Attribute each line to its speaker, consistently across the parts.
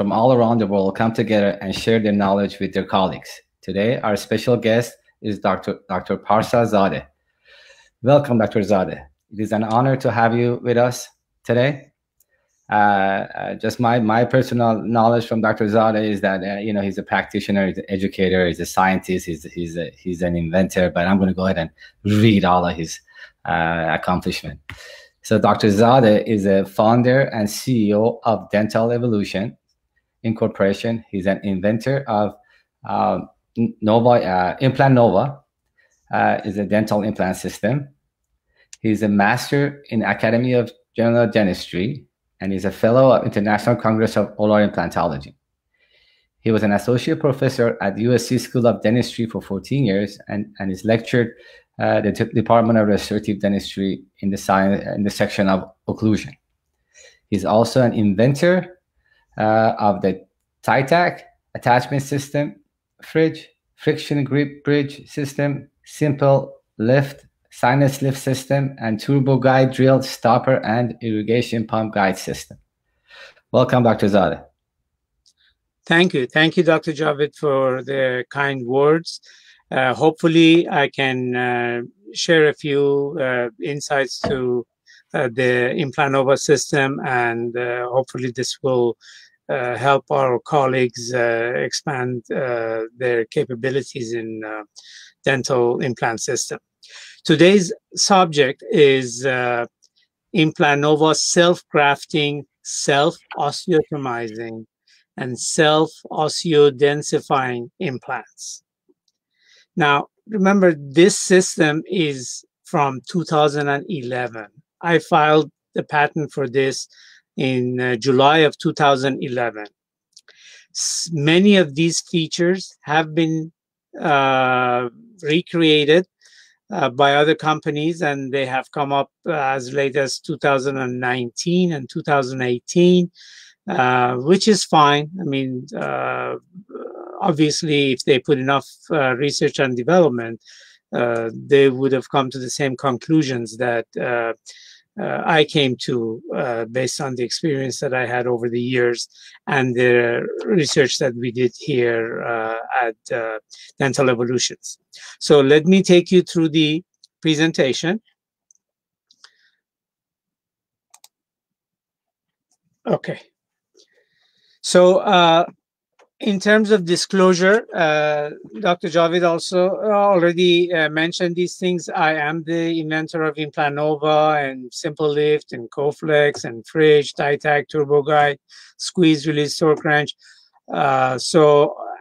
Speaker 1: from all around the world come together and share their knowledge with their colleagues. Today, our special guest is Dr. Parsa Zadeh. Welcome, Dr. Zadeh. It is an honor to have you with us today. Just my personal knowledge from Dr. Zadeh is that he's a practitioner, he's an educator, he's a scientist, he's an inventor. But I'm going to go ahead and read all of his accomplishments. So Dr. Zadeh is a founder and CEO of Dental Evolution Incorporation. He's an inventor of Implant Nova, is a dental implant system. He's a master in Academy of General Dentistry, and he's a fellow of International Congress of Oral Implantology. He was an associate professor at the USC School of Dentistry for 14 years, and he's lectured the Department of Restorative Dentistry in the section of occlusion. He's also an inventor of the TITAC attachment system, fridge, friction grip bridge system, simple lift, sinus lift system, and turbo guide drill stopper and irrigation pump guide system. Welcome, Dr. Zadeh.
Speaker 2: Thank you. Thank you, Dr. Javed, for the kind words. Hopefully, I can share a few insights to the Implant Nova system, and hopefully this will help our colleagues expand their capabilities in dental implant system. Today's subject is Implant Nova self-grafting, self-osteotomizing, and self-osteodensifying implants. Now, remember, this system is from 2011. I filed the patent for this in July of 2011. Many of these features have been recreated by other companies, and they have come up as late as 2019 and 2018, which is fine. I mean, obviously, if they put enough research and development, they would have come to the same conclusions that I came to based on the experience that I had over the years and the research that we did here at Dental Evolutions. So let me take you through the presentation. Okay. So in terms of disclosure, Dr. Javed also already mentioned these things. I am the inventor of Implant Nova and Simple Lift and Coflex and Fridge, TITAC, Turbo Guide, Squeeze, Release, Torque Wrench.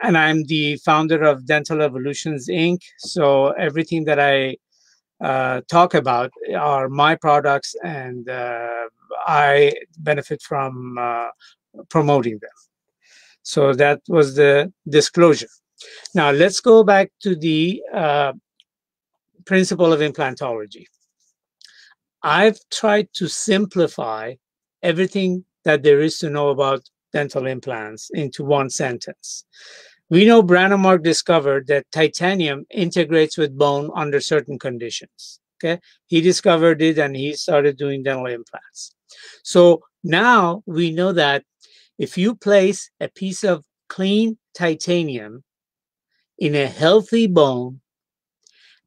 Speaker 2: And I'm the founder of Dental Evolutions, Inc. So everything that I talk about are my products, and I benefit from promoting them. So that was the disclosure. Now let's go back to the principle of implantology. I've tried to simplify everything that there is to know about dental implants into one sentence. We know Brannemark discovered that titanium integrates with bone under certain conditions. Okay, he discovered it and he started doing dental implants. So now we know that if you place a piece of clean titanium in a healthy bone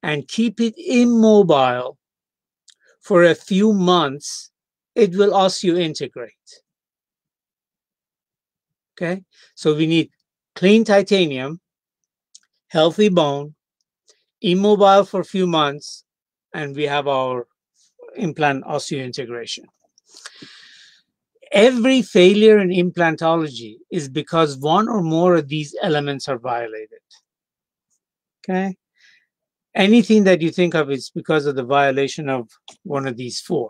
Speaker 2: and keep it immobile for a few months, it will osseointegrate. Okay, so we need clean titanium, healthy bone, immobile for a few months, and we have our implant osseointegration. Every failure in implantology is because one or more of these elements are violated. Okay? Anything that you think of is because of the violation of one of these four.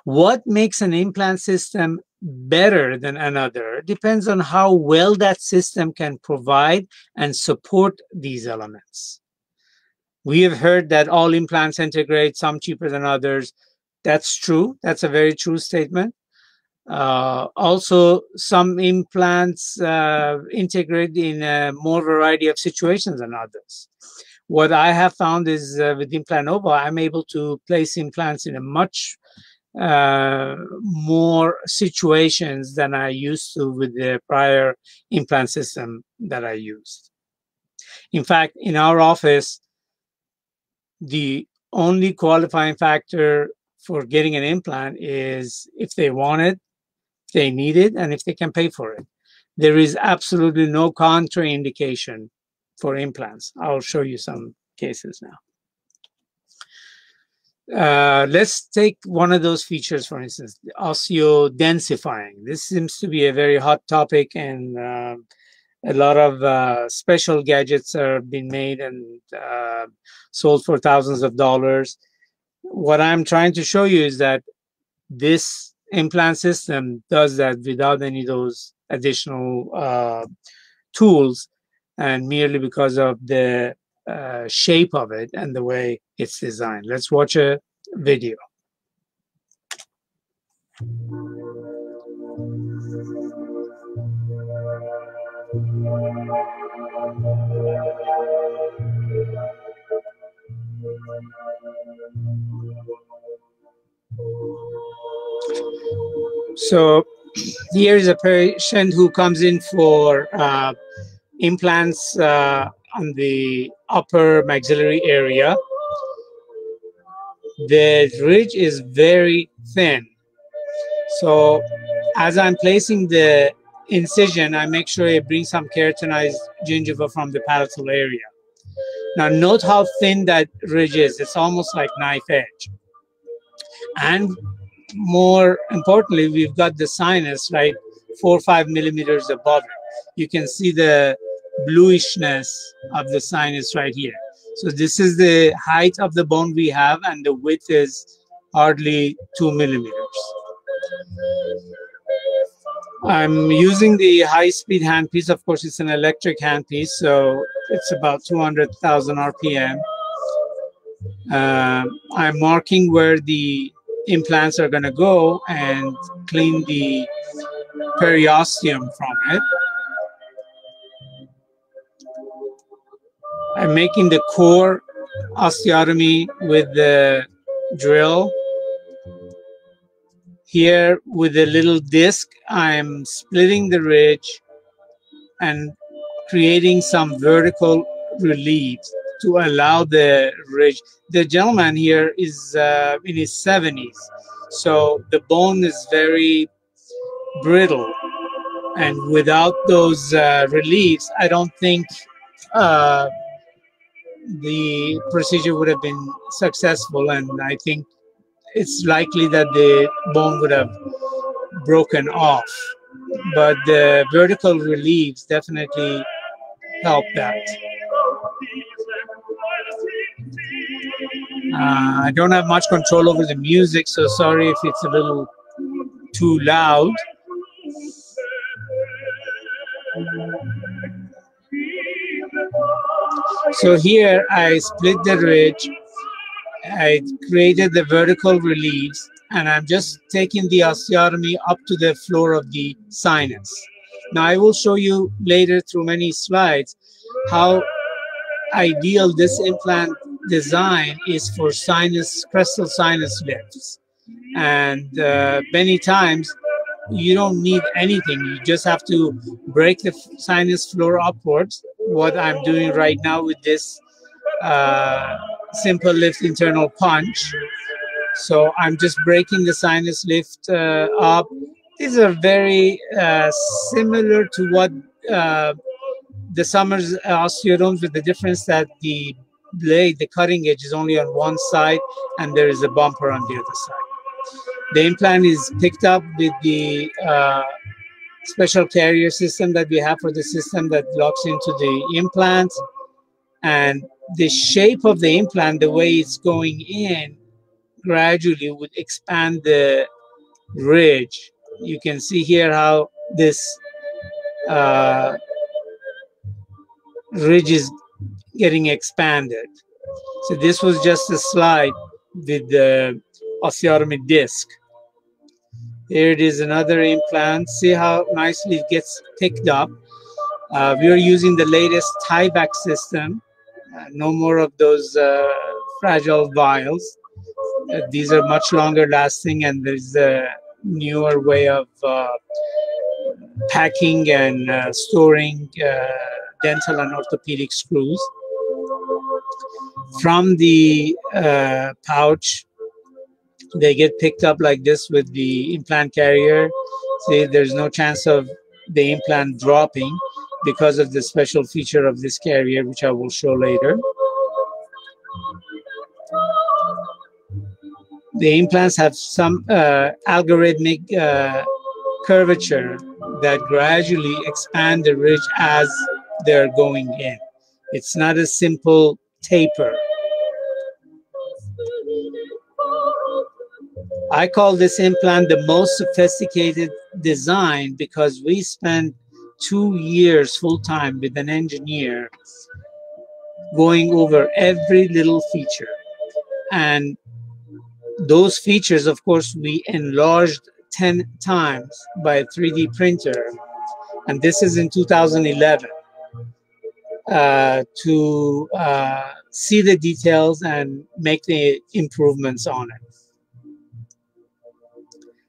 Speaker 2: What makes an implant system better than another depends on how well that system can provide and support these elements. We have heard that all implants integrate, some cheaper than others. That's true. That's a very true statement. Also, some implants integrate in a more variety of situations than others. What I have found is with Implant Nova, I'm able to place implants in a much more situations than I used to with the prior implant system that I used. In fact, in our office, the only qualifying factor for getting an implant is if they want it, they need it, and if they can pay for it. There is absolutely no contraindication for implants. I'll show you some cases now. Let's take one of those features, for instance, osteodensifying. This seems to be a very hot topic, and a lot of special gadgets are being made and sold for thousands of dollars. What I'm trying to show you is that this implant system does that without any of those additional tools, and merely because of the shape of it and the way it's designed. Let's watch a video. So here is a patient who comes in for implants on the upper maxillary area. The ridge is very thin. So as I'm placing the incision, I make sure I bring some keratinized gingiva from the palatal area. Now note how thin that ridge is. It's almost like knife edge. And more importantly, we've got the sinus right 4 or 5 millimeters above it. You can see the bluishness of the sinus right here. So this is the height of the bone we have, and the width is hardly 2 millimeters. I'm using the high-speed handpiece. Of course, it's an electric handpiece, so it's about 200,000 RPM. I'm marking where the implants are going to go and clean the periosteum from it. I'm making the core osteotomy with the drill. Here with a little disc, I'm splitting the ridge and creating some vertical relief to allow the ridge. The gentleman here is in his 70s, so the bone is very brittle, and without those reliefs, I don't think the procedure would have been successful, and I think it's likely that the bone would have broken off. But the vertical reliefs definitely help that. I don't have much control over the music, so sorry if it's a little too loud. So here I split the ridge, I created the vertical reliefs, and I'm just taking the osteotomy up to the floor of the sinus. Now I will show you later through many slides how ideal this implant design is for sinus, crestal sinus lifts. And many times you don't need anything. You just have to break the sinus floor upwards. What I'm doing right now with this simple lift internal punch. So I'm just breaking the sinus lift up. These are very similar to what the Summers osteotomes, with the difference that the blade, the cutting edge, is only on one side and there is a bumper on the other side. The implant is picked up with the special carrier system that we have for the system that locks into the implant. And the shape of the implant, the way it's going in, gradually would expand the ridge. You can see here how this ridge is getting expanded. So this was just a slide with the osteotomy disc. Here it is, another implant. See how nicely it gets picked up. We are using the latest tieback system. No more of those fragile vials. These are much longer lasting, and there's a newer way of packing and storing dental and orthopedic screws. From the pouch, they get picked up like this with the implant carrier. See, there's no chance of the implant dropping because of the special feature of this carrier, which I will show later. The implants have some algorithmic curvature that gradually expand the ridge as they're going in. It's not a simple taper. I call this implant the most sophisticated design because we spent 2 years full time with an engineer going over every little feature. And those features, of course, we enlarged 10 times by a 3D printer. And this is in 2011 to see the details and make the improvements on it.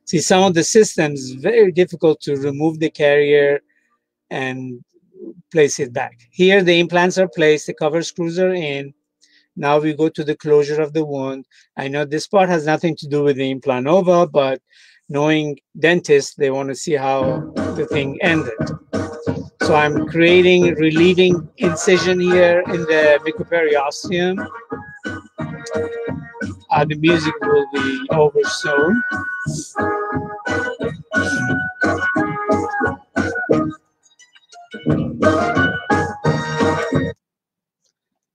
Speaker 2: See, some of the systems, very difficult to remove the carrier and place it back. Here, the implants are placed, the cover screws are in. Now we go to the closure of the wound. I know this part has nothing to do with the implant nova, but knowing dentists, they want to see how the thing ended. So I'm creating relieving incision here in the microperiosteum. The music will be over soon.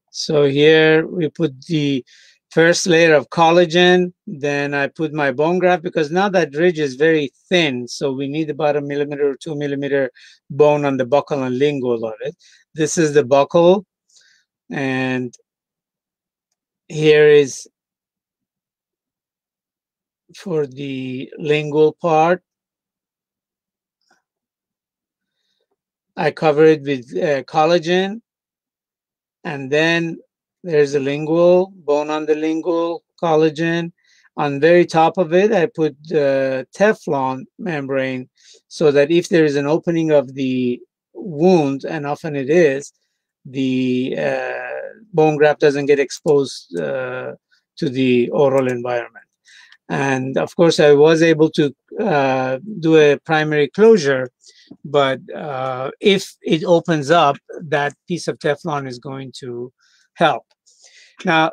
Speaker 2: So here we put the first layer of collagen, then I put my bone graft because now that ridge is very thin, so we need about 1 millimeter or 2 millimeter bone on the buccal and lingual of it. This is the buccal, and here is for the lingual part. I cover it with collagen, and then there's a lingual, bone on the lingual, collagen. On very top of it, I put Teflon membrane so that if there is an opening of the wound, and often it is, the bone graft doesn't get exposed to the oral environment. And of course, I was able to do a primary closure, but if it opens up, that piece of Teflon is going to help. Now,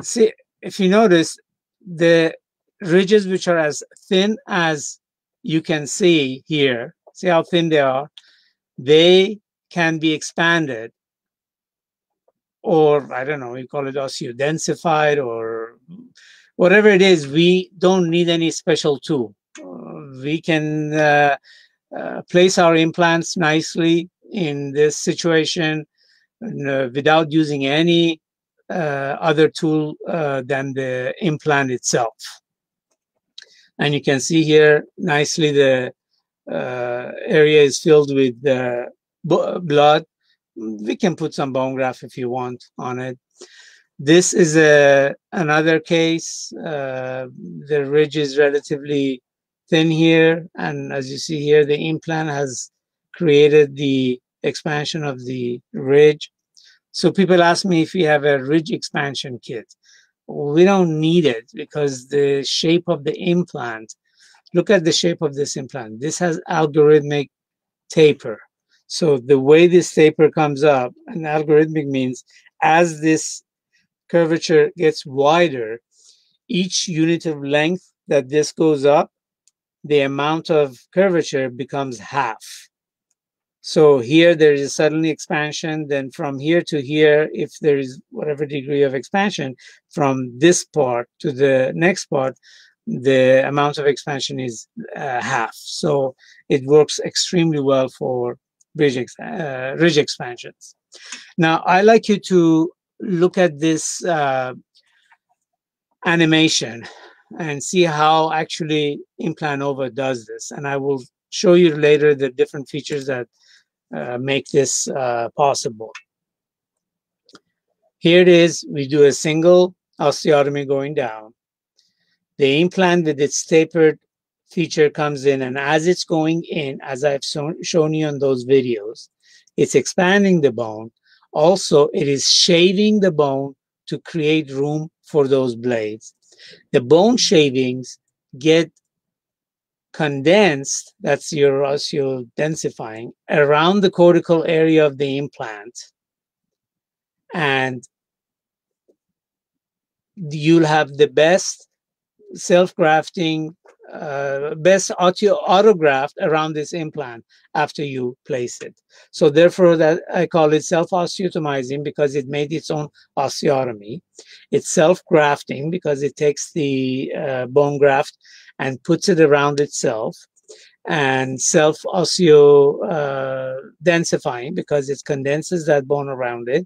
Speaker 2: see, if you notice, the ridges which are as thin as you can see here, see how thin they are, they can be expanded, or I don't know, we call it osteodensified or whatever it is. We don't need any special tool. We can place our implants nicely in this situation without using any other tool than the implant itself. And you can see here nicely the area is filled with blood. We can put some bone graft if you want on it. This is another case. The ridge is relatively thin here, and as you see here, the implant has created the expansion of the ridge. So people ask me if we have a ridge expansion kit. We don't need it because the shape of the implant, look at the shape of this implant. This has algorithmic taper. So the way this taper comes up, and algorithmic means as this curvature gets wider, each unit of length that this goes up, the amount of curvature becomes half. So here there is suddenly expansion, then from here to here, if there is whatever degree of expansion, from this part to the next part, the amount of expansion is half. So it works extremely well for ridge expansions. Now, I like you to look at this animation and see how actually Implant Nova does this. And I will show you later the different features that make this possible. Here it is. We do a single osteotomy going down. The implant with its tapered feature comes in, and as it's going in, as I've shown you on those videos, it's expanding the bone. Also, it is shaving the bone to create room for those blades. The bone shavings get condensed, that's your osteodensifying, around the cortical area of the implant. And you'll have the best self-grafting, best autograft around this implant after you place it. So therefore, that I call it self-osteotomizing because it made its own osteotomy. It's self-grafting because it takes the bone graft and puts it around itself, and self-osteodensifying because it condenses that bone around it.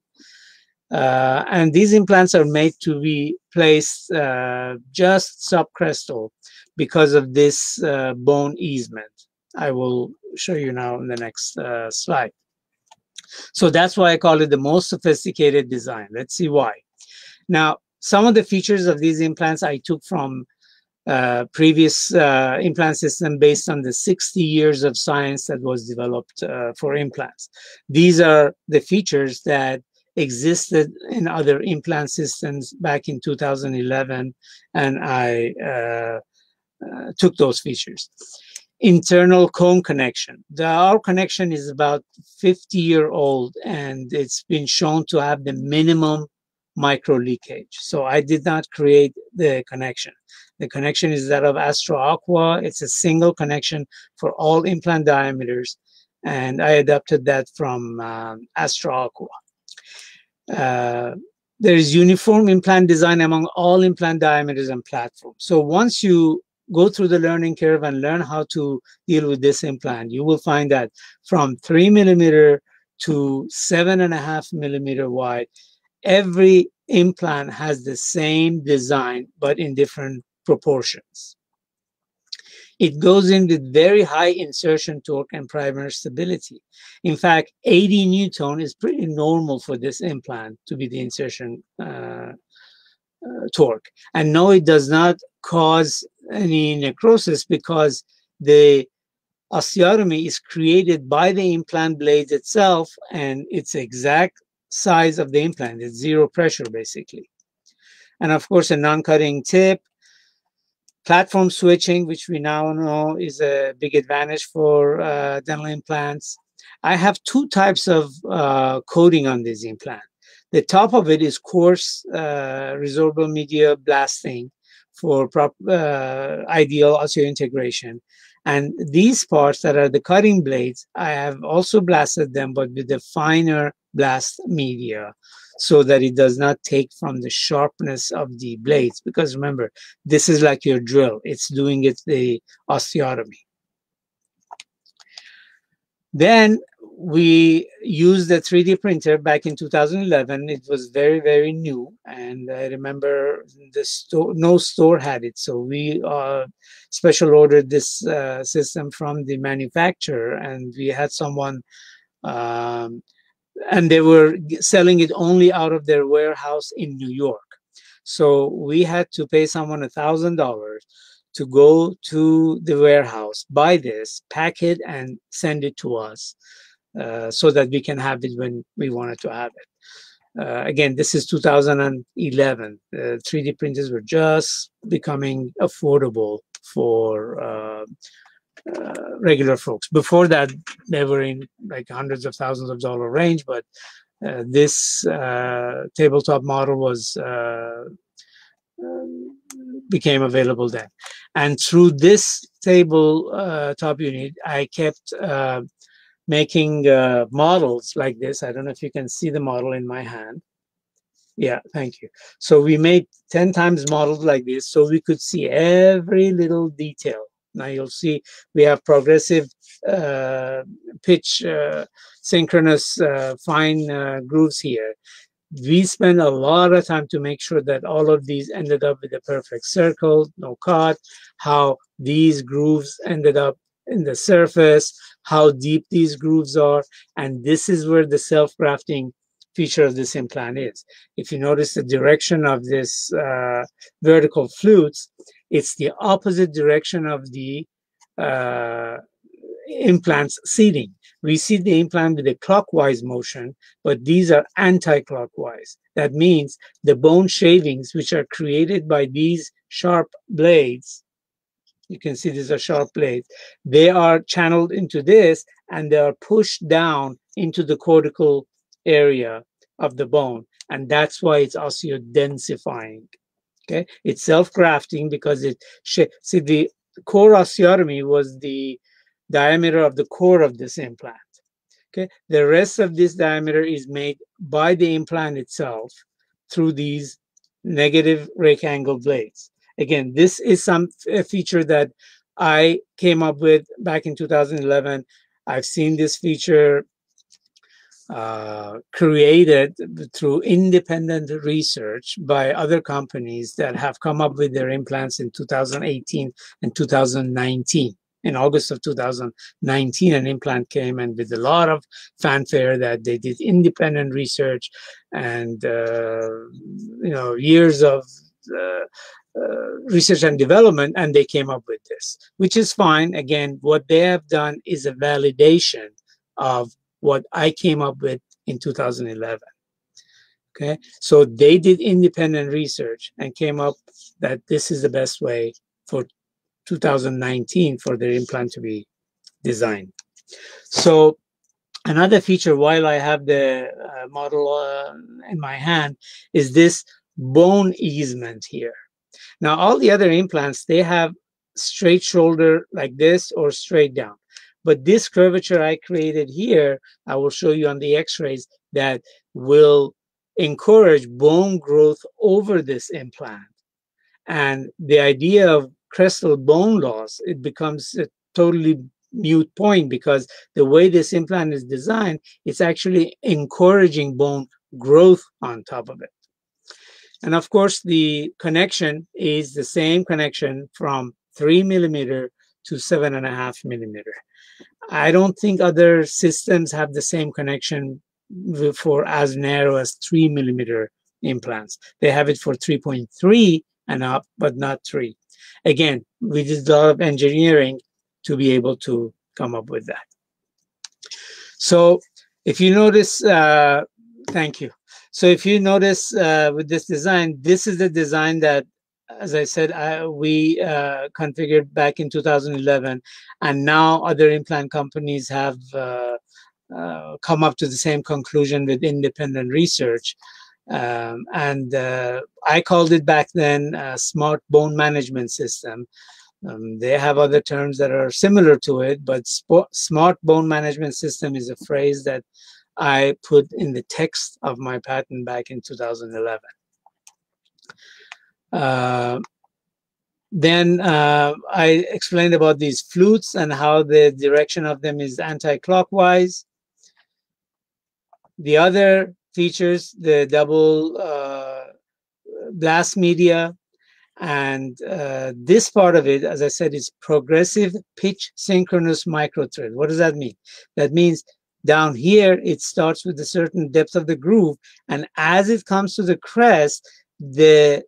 Speaker 2: And these implants are made to be placed just subcrestal because of this bone easement. I will show you now in the next slide. So that's why I call it the most sophisticated design. Let's see why. Now, some of the features of these implants I took from previous implant system based on the 60 years of science that was developed for implants. These are the features that existed in other implant systems back in 2011, and I took those features. Internal cone connection. Our connection is about 50-year-old, and it's been shown to have the minimum micro leakage. So I did not create the connection. The connection is that of Astro Aqua. It's a single connection for all implant diameters, and I adapted that from Astro Aqua. There is uniform implant design among all implant diameters and platforms. So once you go through the learning curve and learn how to deal with this implant, you will find that from 3 millimeter to 7.5 millimeter wide, every implant has the same design, but in different proportions. It goes in with very high insertion torque and primary stability. In fact, 80 Newton is pretty normal for this implant to be the insertion torque. And no, it does not cause any necrosis because the osteotomy is created by the implant blades itself, and its exact size of the implant. It's zero pressure, basically. And of course, a non-cutting tip. Platform switching, which we now know is a big advantage for dental implants. I have two types of coating on this implant. The top of it is coarse resorbable media blasting for ideal osseointegration. And these parts that are the cutting blades, I have also blasted them, but with the finer blast media, so that it does not take from the sharpness of the blades. Because remember, this is like your drill. It's doing it the osteotomy. Then we used the 3D printer back in 2011. It was very, very new. And I remember no store had it. So we special ordered this system from the manufacturer, and we had someone and they were selling it only out of their warehouse in New York. So we had to pay someone $1,000 to go to the warehouse, buy this, pack it, and send it to us so that we can have it when we wanted to have it. Again, this is 2011. 3D printers were just becoming affordable for regular folks. Before that, they were in like hundreds of thousands of dollar range, but this tabletop model was became available then. And through this tabletop unit, I kept making models like this. I don't know if you can see the model in my hand. Yeah, thank you. So we made 10 times models like this so we could see every little detail. Now you'll see we have progressive pitch, synchronous fine grooves here. We spent a lot of time to make sure that all of these ended up with a perfect circle, no cut, how these grooves ended up in the surface, how deep these grooves are, and this is where the self-grafting feature of this implant is. If you notice the direction of this vertical flutes, It's the opposite direction of the implant's seating. We seat the implant with a clockwise motion, but these are anti-clockwise. That means the bone shavings, which are created by these sharp blades, you can see these are sharp blades, they are channeled into this and they are pushed down into the cortical area of the bone. And that's why it's osteodensifying. Okay, it's self-grafting because see, the core osteotomy was the diameter of the core of this implant. Okay, the rest of this diameter is made by the implant itself through these negative rake angle blades. Again, this is a feature that I came up with back in 2011. I've seen this feature created through independent research by other companies that have come up with their implants in 2018 and 2019. In August of 2019, an implant came, and with a lot of fanfare that they did independent research and years of research and development, and they came up with this, which is fine. Again, what they have done is a validation of what I came up with in 2011. Okay, so they did independent research and came up that this is the best way for 2019 for their implant to be designed. So another feature, while I have the model in my hand, is this bone easement here. Now, all the other implants, they have straight shoulder like this or straight down. But this curvature I created here, I will show you on the x-rays, that will encourage bone growth over this implant. And the idea of crestal bone loss, it becomes a totally mute point, because the way this implant is designed, it's actually encouraging bone growth on top of it. And of course, the connection is the same connection from 3 millimeter to 7.5 millimeter. I don't think other systems have the same connection for as narrow as 3 millimeter implants. They have it for 3.3 and up, but not 3. Again, we did a lot of engineering to be able to come up with that. So if you notice, thank you. So if you notice with this design, this is the design that, as I said, we configured back in 2011, and now other implant companies have come up to the same conclusion with independent research. I called it back then a smart bone management system. They have other terms that are similar to it, but smart bone management system is a phrase that I put in the text of my patent back in 2011. Then I explained about these flutes and how the direction of them is anti-clockwise. The other features, the double blast media, and this part of it, as I said, is progressive pitch synchronous microthread. What does that mean? That means down here, it starts with a certain depth of the groove, and as it comes to the crest, the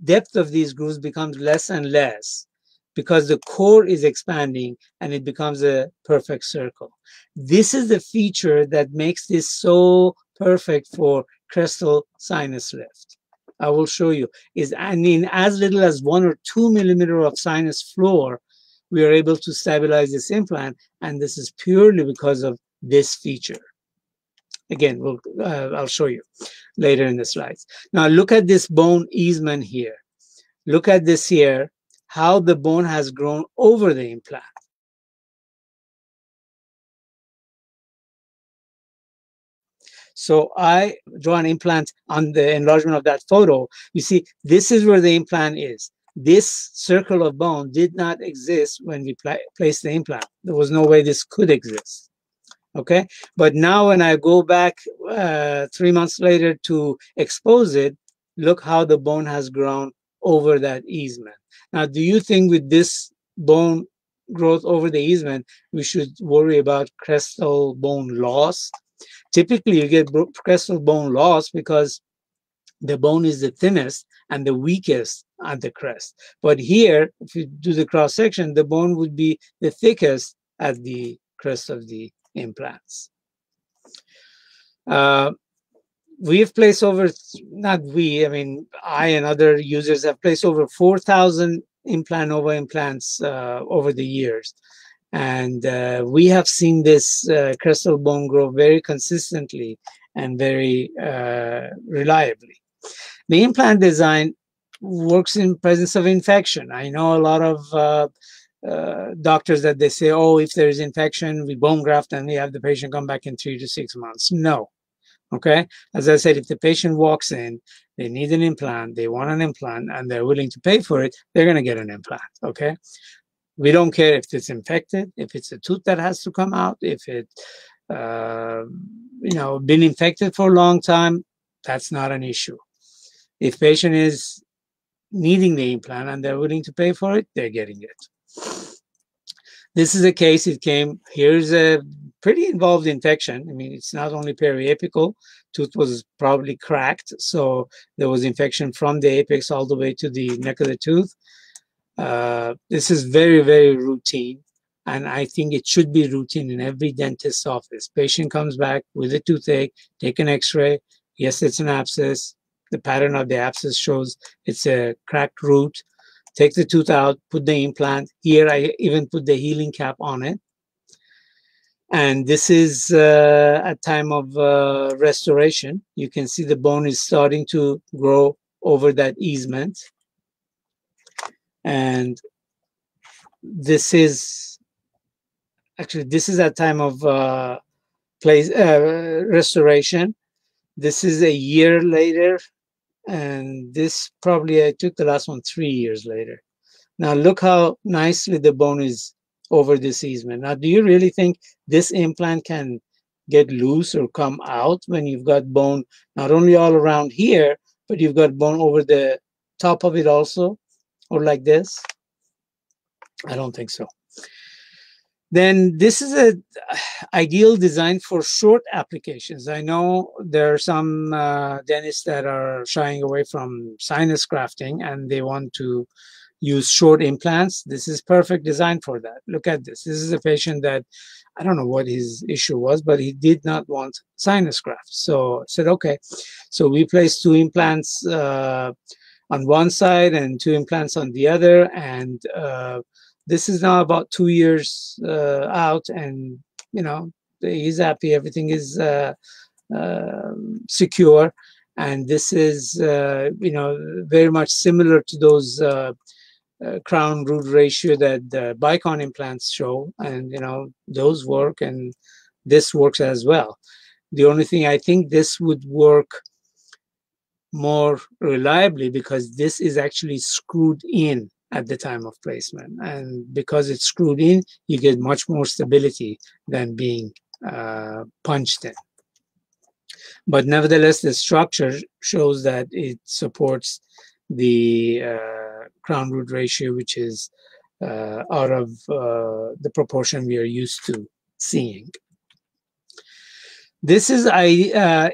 Speaker 2: depth of these grooves becomes less and less because the core is expanding and it becomes a perfect circle. This is the feature that makes this so perfect for crestal sinus lift. I will show you. And in as little as 1 or 2 millimeter of sinus floor, we are able to stabilize this implant, and this is purely because of this feature. Again, I'll show you later in the slides. Now look at this bone easement here. Look at this here, how the bone has grown over the implant. So I draw an implant on the enlargement of that photo. You see, this is where the implant is. This circle of bone did not exist when we placed the implant. There was no way this could exist. Okay, but now when I go back 3 months later to expose it, look how the bone has grown over that easement. Now, do you think with this bone growth over the easement, we should worry about crestal bone loss? Typically, you get crestal bone loss because the bone is the thinnest and the weakest at the crest. But here, if you do the cross section, the bone would be the thickest at the crest of the implants. We have placed over, not we, I mean, I and other users have placed over 4,000 implant over implants over the years. And we have seen this crestal bone grow very consistently and very reliably. The implant design works in presence of infection. I know a lot of doctors that they say, oh, if there is infection, we bone graft and we have the patient come back in 3 to 6 months. No. Okay. As I said, if the patient walks in, they need an implant, they want an implant, and they're willing to pay for it, they're going to get an implant. Okay. We don't care if it's infected, if it's a tooth that has to come out, if it, been infected for a long time, that's not an issue. If patient is needing the implant and they're willing to pay for it, they're getting it. This is a case, it came, here's a pretty involved infection. I mean, it's not only periapical, tooth was probably cracked, so there was infection from the apex all the way to the neck of the tooth. This is very, very routine, and I think it should be routine in every dentist's office. Patient comes back with a toothache, take an x-ray, yes, it's an abscess. The pattern of the abscess shows it's a cracked root. Take the tooth out, put the implant. Here, I even put the healing cap on it. And this is at time of restoration. You can see the bone is starting to grow over that easement. And this is, actually, this is at time of restoration. This is a year later. And this probably, I took the last one 3 years later. Now look how nicely the bone is over this easement. Now, do you really think this implant can get loose or come out when you've got bone not only all around here, but you've got bone over the top of it also, or like this? I don't think so. Then this is an ideal design for short applications. I know there are some dentists that are shying away from sinus grafting and they want to use short implants. This is perfect design for that. Look at this. This is a patient that, I don't know what his issue was, but he did not want sinus graft. So I said, okay. So we placed 2 implants on one side and 2 implants on the other. And this is now about 2 years out, and he's happy. Everything is secure, and this is very much similar to those crown root ratio that the Bicon implants show, and those work, and this works as well. The only thing, I think this would work more reliably because this is actually screwed in at the time of placement, and because it's screwed in, you get much more stability than being punched in. But nevertheless, the structure shows that it supports the crown root ratio, which is out of the proportion we are used to seeing. This is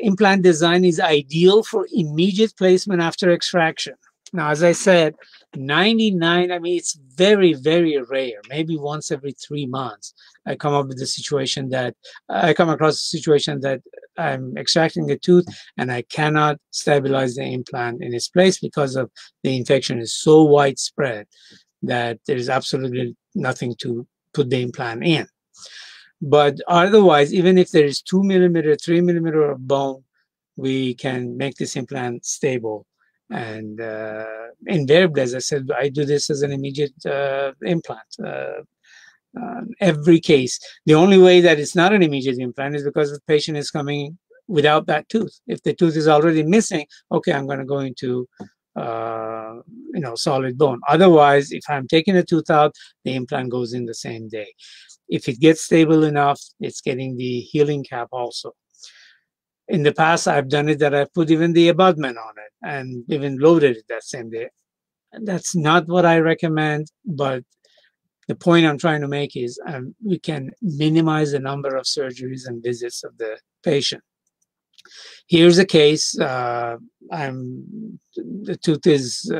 Speaker 2: implant design is ideal for immediate placement after extraction. Now, as I said, 99, I mean, it's very, very rare. Maybe once every 3 months, I come across a situation that I'm extracting a tooth and I cannot stabilize the implant in its place because of the infection is so widespread that there's absolutely nothing to put the implant in. But otherwise, even if there is 2 millimeter, 3 millimeter of bone, we can make this implant stable. And invariably, as I said, I do this as an immediate implant. Every case. The only way that it's not an immediate implant is because the patient is coming without that tooth. If the tooth is already missing, okay, I'm going to go into solid bone. Otherwise, if I'm taking a tooth out, the implant goes in the same day. If it gets stable enough, it's getting the healing cap also. In the past, I've done it that I've put even the abutment on it and even loaded it that same day. And that's not what I recommend, but the point I'm trying to make is we can minimize the number of surgeries and visits of the patient. Here's a case. The tooth is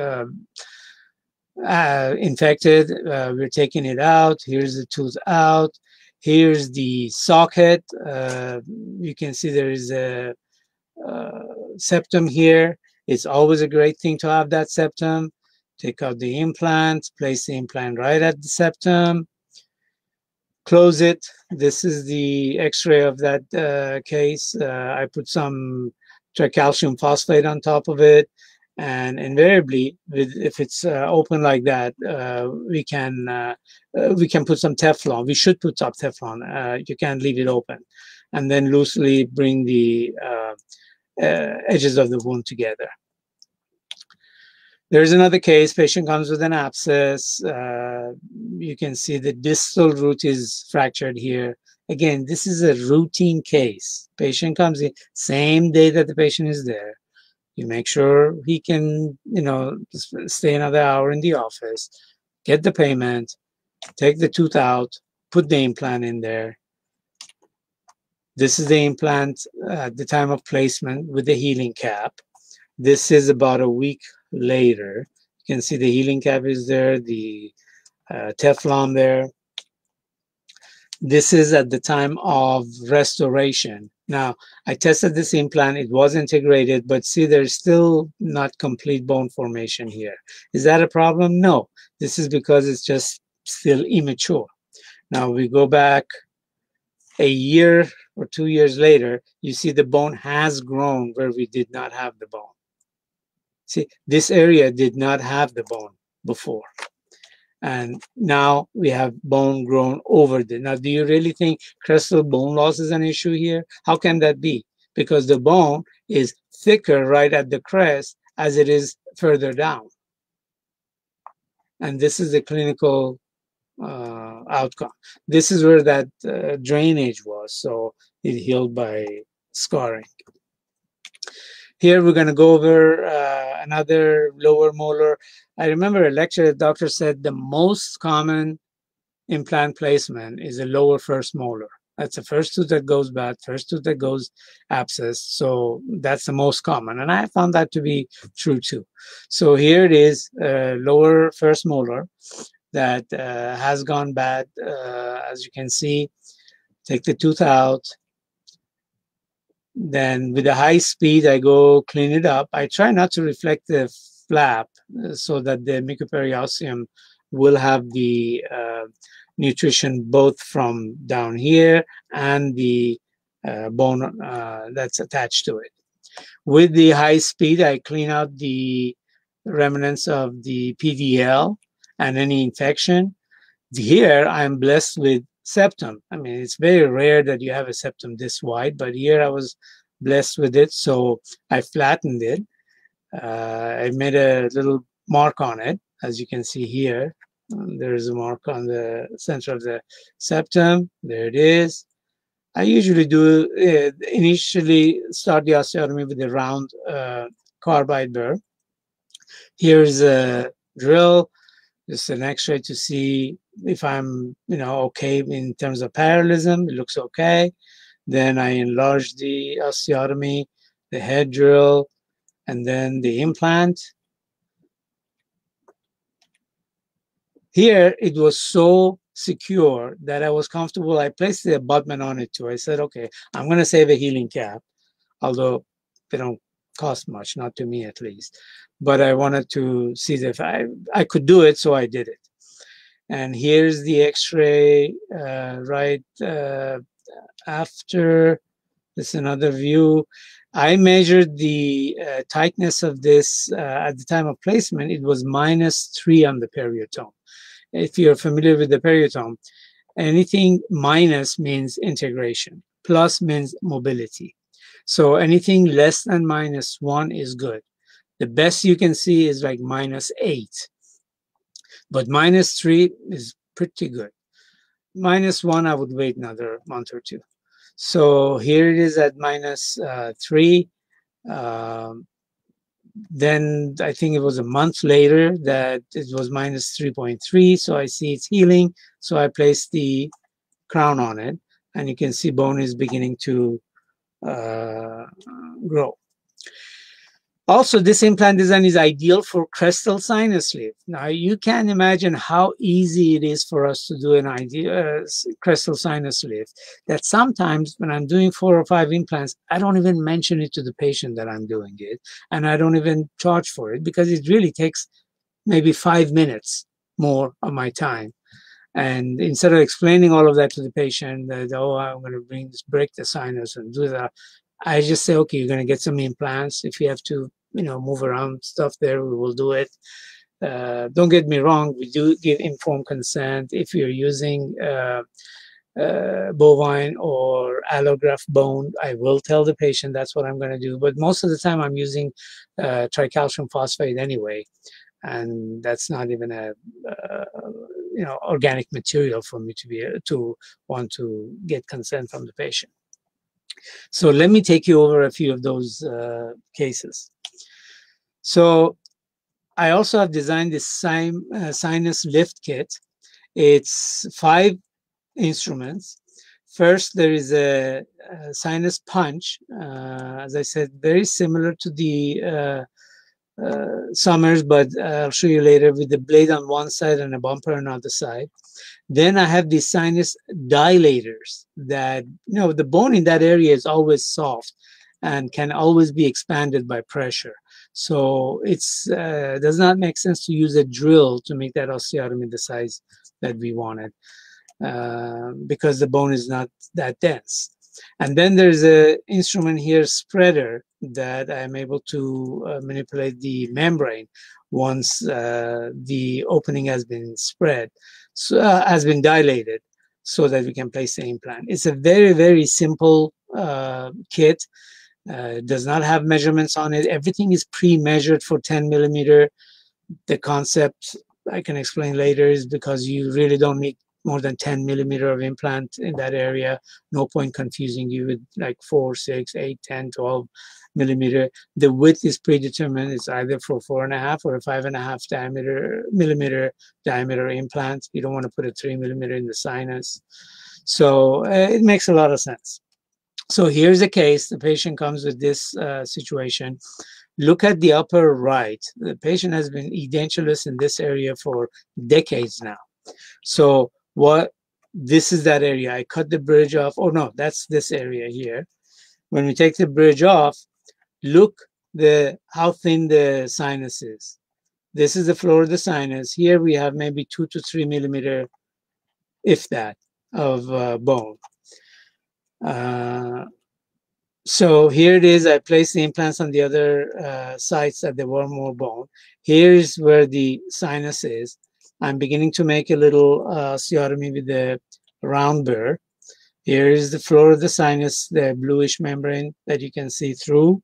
Speaker 2: infected. We're taking it out. Here's the tooth out. Here's the socket. You can see there is a septum here. It's always a great thing to have that septum. Take out the implant, place the implant right at the septum, close it. This is the x-ray of that case. I put some tricalcium phosphate on top of it, and invariably, if it's open like that, we can put some Teflon. We should put some Teflon. You can't leave it open, and then loosely bring the edges of the wound together. There's another case. Patient comes with an abscess. You can see the distal root is fractured here. Again, this is a routine case. Patient comes in same day that the patient is there. You make sure he can, stay another hour in the office, get the payment, take the tooth out, put the implant in there. This is the implant at the time of placement with the healing cap. This is about a week later. You can see the healing cap is there, the Teflon there. This is at the time of restoration. Now, I tested this implant. It was integrated, but see, there's still not complete bone formation here. Is that a problem? No. This is because it's just still immature. Now, we go back a year or 2 years later, you see the bone has grown where we did not have the bone. See, this area did not have the bone before. And now we have bone grown over there. Now, do you really think crestal bone loss is an issue here? How can that be? Because the bone is thicker right at the crest as it is further down. And this is the clinical outcome. This is where that drainage was. So it healed by scarring. Here we're going to go over another lower molar. I remember a lecture, the doctor said the most common implant placement is a lower first molar. That's the first tooth that goes bad, first tooth that goes abscess. So that's the most common. And I found that to be true too. So here it is, lower first molar that has gone bad. As you can see, take the tooth out. Then with a high speed, I go clean it up. I try not to reflect the flap so that the mucoperiosteum will have the nutrition both from down here and the bone that's attached to it. With the high speed, I clean out the remnants of the PDL and any infection. Here, I'm blessed with septum. I mean, it's very rare that you have a septum this wide, but here I was blessed with it, so I flattened it. I made a little mark on it, as you can see here. There's a mark on the center of the septum. There it is. I usually do initially start the osteotomy with a round carbide burr. Here's a drill, just an X-ray to see if I'm, okay in terms of parallelism. It looks okay. Then I enlarge the osteotomy, the head drill, and then the implant. Here, it was so secure that I was comfortable. I placed the abutment on it too. I said, okay, I'm going to save a healing cap, although they don't cost much, not to me at least. But I wanted to see if I could do it, so I did it. And here's the X-ray right after. This is another view. I measured the tightness of this at the time of placement. It was -3 on the periotome. If you're familiar with the periotome, anything minus means integration, plus means mobility. So anything less than -1 is good. The best you can see is like -8. But -3 is pretty good. -1, I would wait another month or two. So here it is at -3. Then I think it was a month later that it was -3.3. So I see it's healing. So I placed the crown on it. And you can see bone is beginning to grow. Also, this implant design is ideal for crestal sinus lift. Now, you can imagine how easy it is for us to do an crestal sinus lift, that sometimes when I'm doing 4 or 5 implants, I don't even mention it to the patient that I'm doing it, and I don't even charge for it because it really takes maybe 5 minutes more of my time. And instead of explaining all of that to the patient, that, oh, I'm going to break the sinus and do that, I just say, okay, you're going to get some implants. If you have to, move around stuff there, we will do it. Don't get me wrong, we do give informed consent. If you're using bovine or allograft bone, I will tell the patient that's what I'm going to do. But most of the time, I'm using tricalcium phosphate anyway, and that's not even a organic material for me to want to get consent from the patient. So let me take you over a few of those cases. So I also have designed this sinus lift kit. It's 5 instruments. First, there is a sinus punch. As I said, very similar to the Summers, but I'll show you later, with the blade on one side and a bumper on the other side. Then I have these sinus dilators that, the bone in that area is always soft and can always be expanded by pressure. So it's does not make sense to use a drill to make that osteotomy the size that we wanted, because the bone is not that dense. And then there's an instrument here, spreader, that I'm able to manipulate the membrane once the opening has been spread, so has been dilated, so that we can place the implant. It's a very, very simple kit. It does not have measurements on it. Everything is pre-measured for 10 millimeter. The concept I can explain later is because you really don't need more than 10 millimeter of implant in that area. No point confusing you with like 4, 6, 8, 10, 12 millimeter. The width is predetermined. It's either for 4.5 or a 5.5 millimeter diameter implant. You don't want to put a 3 millimeter in the sinus. So it makes a lot of sense. So here's a case. The patient comes with this situation. Look at the upper right. The patient has been edentulous in this area for decades now. So this is that area. I cut the bridge off. Oh no, that's this area here. When we take the bridge off, look how thin the sinus is. This is the floor of the sinus. Here we have maybe 2 to 3 millimeter, if that, of bone. So here it is. I place the implants on the other sites that there were more bone. Here's where the sinus is. I'm beginning to make a little osteotomy with the round burr. Here is the floor of the sinus, the bluish membrane that you can see through.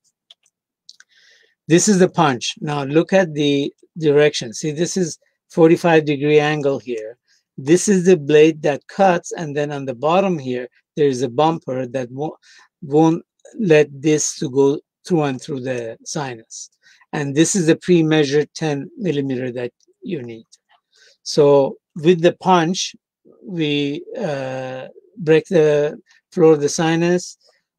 Speaker 2: This is the punch. Now look at the direction. See, this is 45-degree angle here. This is the blade that cuts, and then on the bottom here, there is a bumper that won't let this to go through and through the sinus. And this is the pre-measured 10 millimeter that you need. So with the punch, we break the floor of the sinus.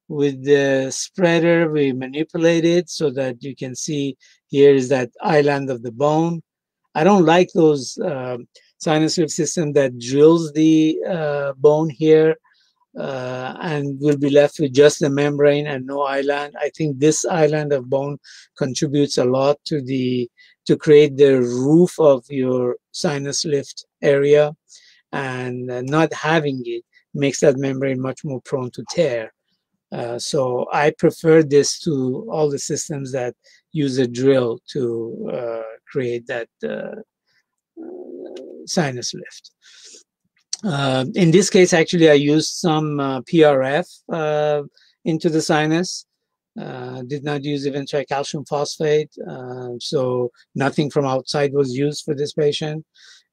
Speaker 2: With the spreader, we manipulate it so that you can see here is that island of the bone. I don't like those sinus lift system that drills the bone here and will be left with just the membrane and no island. I think this island of bone contributes a lot to create the roof of your sinus lift area, and not having it makes that membrane much more prone to tear. So I prefer this to all the systems that use a drill to create that sinus lift. In this case, actually, I used some PRF into the sinus. Did not use even tricalcium phosphate. So nothing from outside was used for this patient.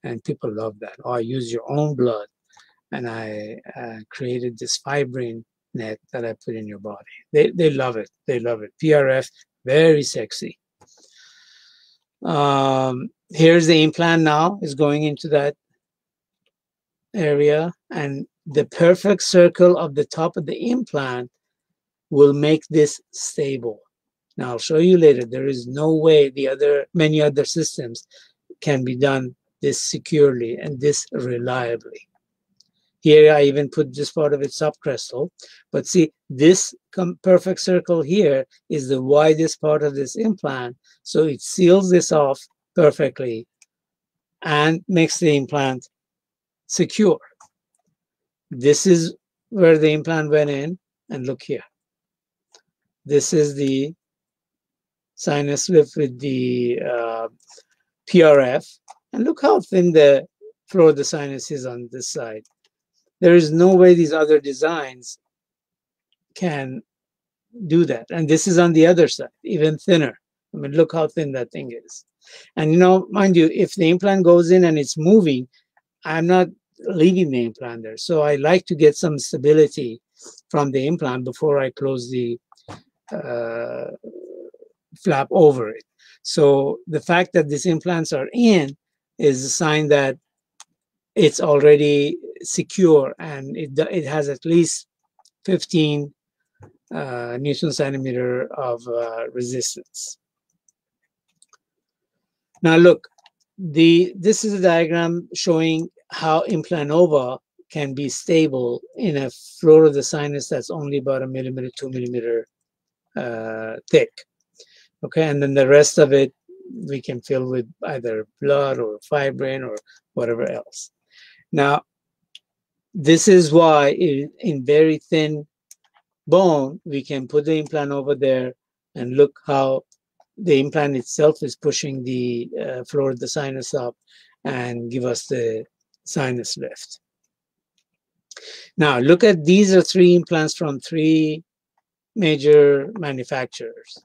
Speaker 2: And people love that. Oh, I use your own blood. And I created this fibrin net that I put in your body. They love it. They love it. PRF, very sexy. Here's the implant now. Is going into that area, and the perfect circle of the top of the implant will make this stable. Now, I'll show you later. There is no way many other systems can be done this securely and this reliably. Here, I even put this part of it subcrestal. But see, this perfect circle here is the widest part of this implant. So it seals this off perfectly and makes the implant secure. This is where the implant went in. And look here. This is the sinus lift with the PRF. And look how thin the floor of the sinus is on this side. There is no way these other designs can do that. And this is on the other side, even thinner. I mean, look how thin that thing is. And, you know, mind you, if the implant goes in and it's moving, I'm not leaving the implant there. So I like to get some stability from the implant before I close the flap over it. So the fact that these implants are in is a sign that it's already secure, and it has at least 15 Newton centimeter of resistance. Now look, this is a diagram showing how implanova can be stable in a floor of the sinus that's only about 1 millimeter, 2 millimeter thick. Okay, and then the rest of it we can fill with either blood or fibrin or whatever else. Now, this is why in very thin bone, we can put the implant over there and look how the implant itself is pushing the floor of the sinus up and give us the sinus lift. Now, look at these are 3 implants from 3 major manufacturers.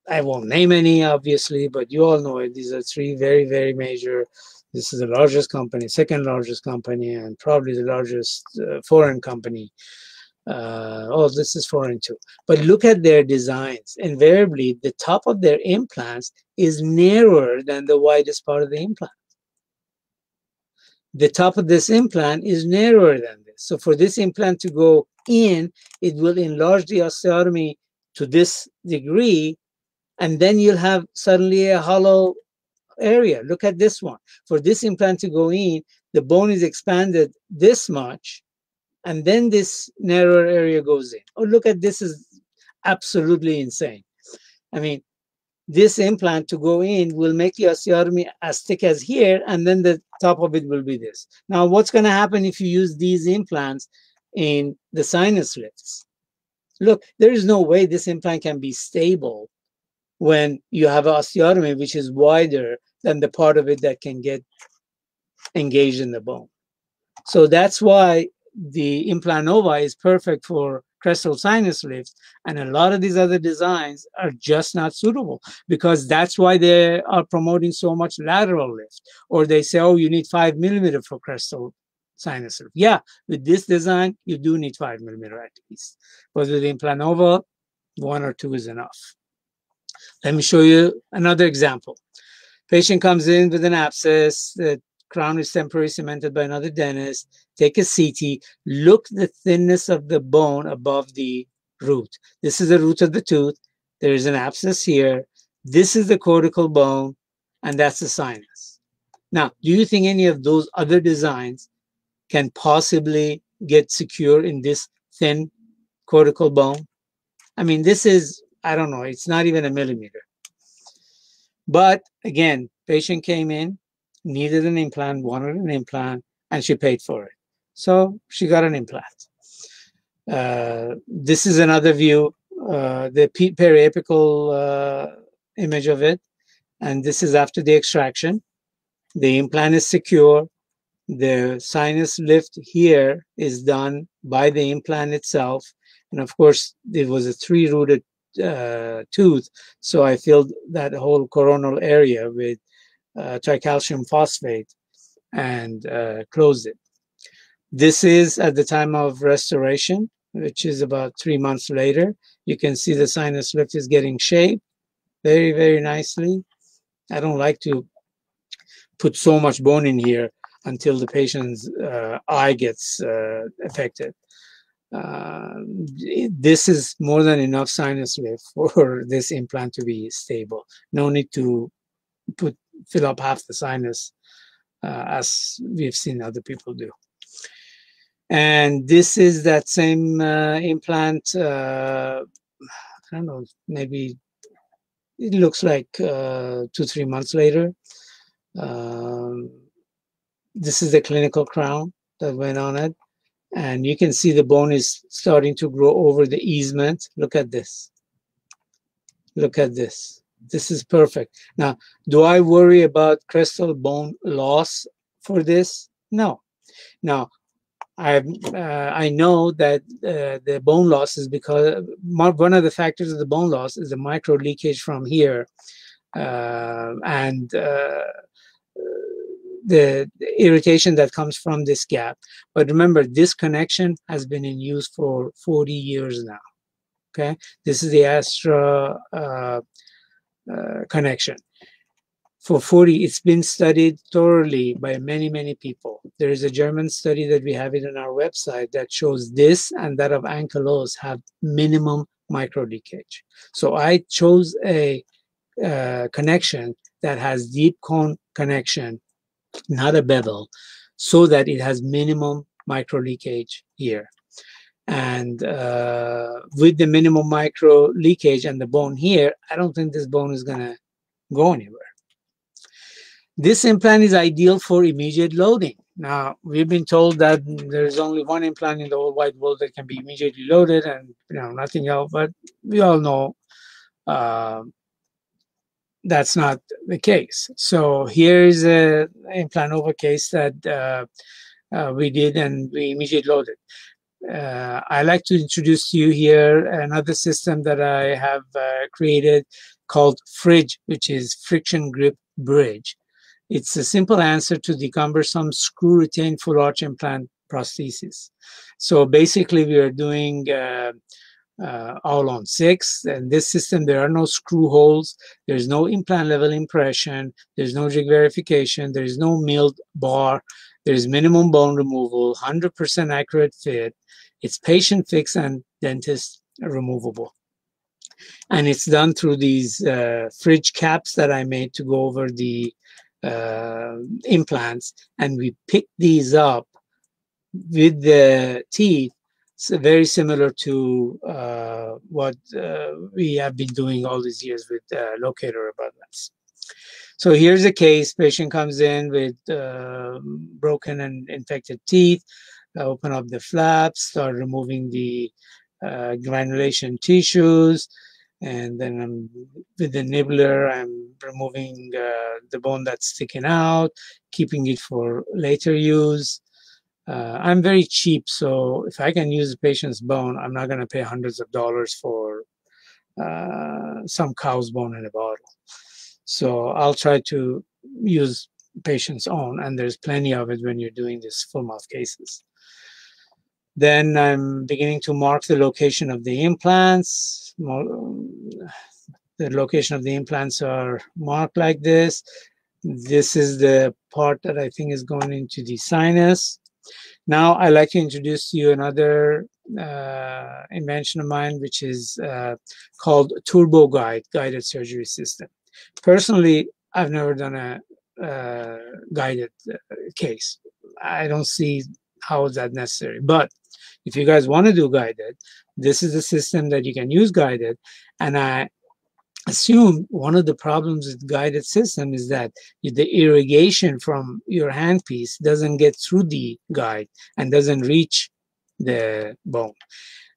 Speaker 2: I won't name any, obviously, but you all know it. These are 3 very, very major. This is the largest company, second largest company, and probably the largest foreign company. Oh, this is foreign too. But look at their designs. Invariably, the top of their implants is narrower than the widest part of the implant. The top of this implant is narrower than this. So for this implant to go in, it will enlarge the osteotomy to this degree, and then you'll have suddenly a hollow area. Look at this one. For this implant to go in, the bone is expanded this much, and then this narrower area goes in. Oh, look at this, is absolutely insane. I mean, this implant to go in will make the osteotomy as thick as here, and then the top of it will be this. Now, what's going to happen if you use these implants in the sinus lifts? Look, there is no way this implant can be stable when you have an osteotomy which is wider than the part of it that can get engaged in the bone. So that's why the implanova is perfect for crestal sinus lifts, and a lot of these other designs are just not suitable, because that's why they are promoting so much lateral lift, or they say, oh, you need 5 millimeter for crestal sinus lift. Yeah, with this design, you do need 5 millimeter at least, but with the implanova, 1 or 2 is enough. Let me show you another example. Patient comes in with an abscess. The crown is temporarily cemented by another dentist. Take a CT. Look the thinness of the bone above the root. This is the root of the tooth. There is an abscess here. This is the cortical bone, and that's the sinus. Now, do you think any of those other designs can possibly get secure in this thin cortical bone? I mean, this is, I don't know, it's not even 1 millimeter. But again, patient came in, needed an implant, wanted an implant, and she paid for it. So she got an implant. This is another view, the periapical image of it. And this is after the extraction. The implant is secure. The sinus lift here is done by the implant itself. And of course, it was a 3-rooted tooth, so I filled that whole coronal area with tricalcium phosphate and closed it. This is at the time of restoration, which is about 3 months later. You can see the sinus lift is getting shaped very, very nicely. I don't like to put so much bone in here. until the patient's eye gets affected. This is more than enough sinus lift for this implant to be stable. No need to fill up half the sinus as we've seen other people do. And this is that same implant. I don't know, maybe it looks like 2-3 months later. This is the clinical crown that went on it. And you can see the bone is starting to grow over the easement. Look at this. Look at this. This is perfect. Now, do I worry about crestal bone loss for this? No. Now, I know that the bone loss is because one of the factors of the bone loss is the micro leakage from here, and the irritation that comes from this gap. But remember, this connection has been in use for 40 years now. Okay, this is the Astra connection. For 40, it's been studied thoroughly by many, many people. There is a German study that we have it on our website that shows this and that of ankylose have minimum micro leakage. So I chose a connection that has deep cone connection, not a bevel, so that it has minimum micro leakage here. And with the minimum micro leakage and the bone here, I don't think this bone is going to go anywhere. This implant is ideal for immediate loading. Now, we've been told that there's only one implant in the whole wide world that can be immediately loaded and nothing else, but we all know that's not the case. So here's an implant over case that we did and we immediately loaded. I like to introduce to you here another system that I have created called FRIDGE, which is Friction Grip Bridge. It's a simple answer to the cumbersome screw-retained full arch implant prosthesis. So basically, we are doing all on 6. And this system, there are no screw holes. There's no implant level impression. There's no jig verification. There's no milled bar. There's minimum bone removal, 100% accurate fit. It's patient fixed and dentist removable. And it's done through these fridge caps that I made to go over the implants. And we pick these up with the teeth, so very similar to what we have been doing all these years with locator abutments. So here's a case. Patient comes in with broken and infected teeth. Open up the flaps, start removing the granulation tissues, and then with the nibbler, I'm removing the bone that's sticking out, keeping it for later use. I'm very cheap, so if I can use a patient's bone, I'm not going to pay hundreds of dollars for some cow's bone in a bottle. So I'll try to use patient's own, and there's plenty of it when you're doing these full mouth cases. Then I'm beginning to mark the location of the implants. The location of the implants are marked like this. This is the part that I think is going into the sinus. Now I'd like to introduce to you another invention of mine, which is called Turbo Guide, guided surgery system. Personally, I've never done a guided case. I don't see how is that necessary. But if you guys want to do guided, this is a system that you can use guided. And I assume one of the problems with guided system is that the irrigation from your handpiece doesn't get through the guide and doesn't reach the bone.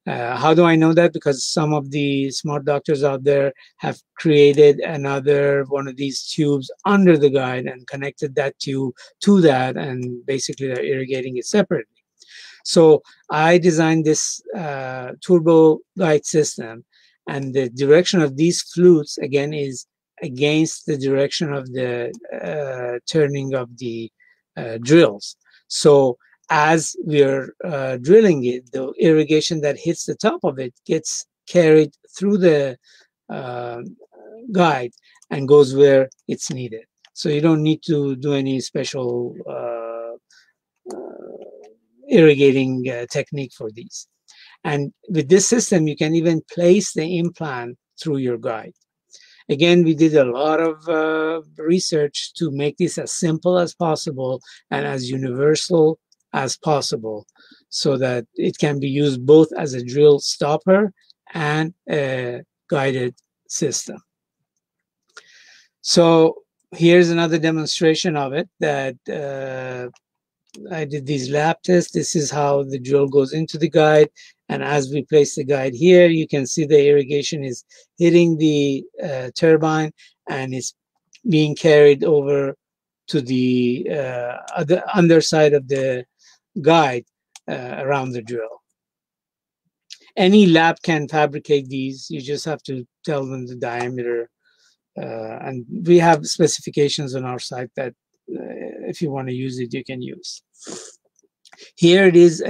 Speaker 2: How do I know that? Because some of the smart doctors out there have created another one of these tubes under the guide and connected that tube to that, and basically they're irrigating it separately. So I designed this turbo guide system, and the direction of these flutes, again, is against the direction of the turning of the drills. So as we're drilling it, the irrigation that hits the top of it gets carried through the guide and goes where it's needed. So you don't need to do any special irrigating technique for these. And with this system, you can even place the implant through your guide. Again, we did a lot of research to make this as simple as possible and as universal as possible so that it can be used both as a drill stopper and a guided system. So here's another demonstration of it that I did these lab tests. This is how the drill goes into the guide. And as we place the guide here, you can see the irrigation is hitting the turbine and it's being carried over to the other underside of the guide around the drill. Any lab can fabricate these. You just have to tell them the diameter. And we have specifications on our site that if you want to use it, you can use. Here it is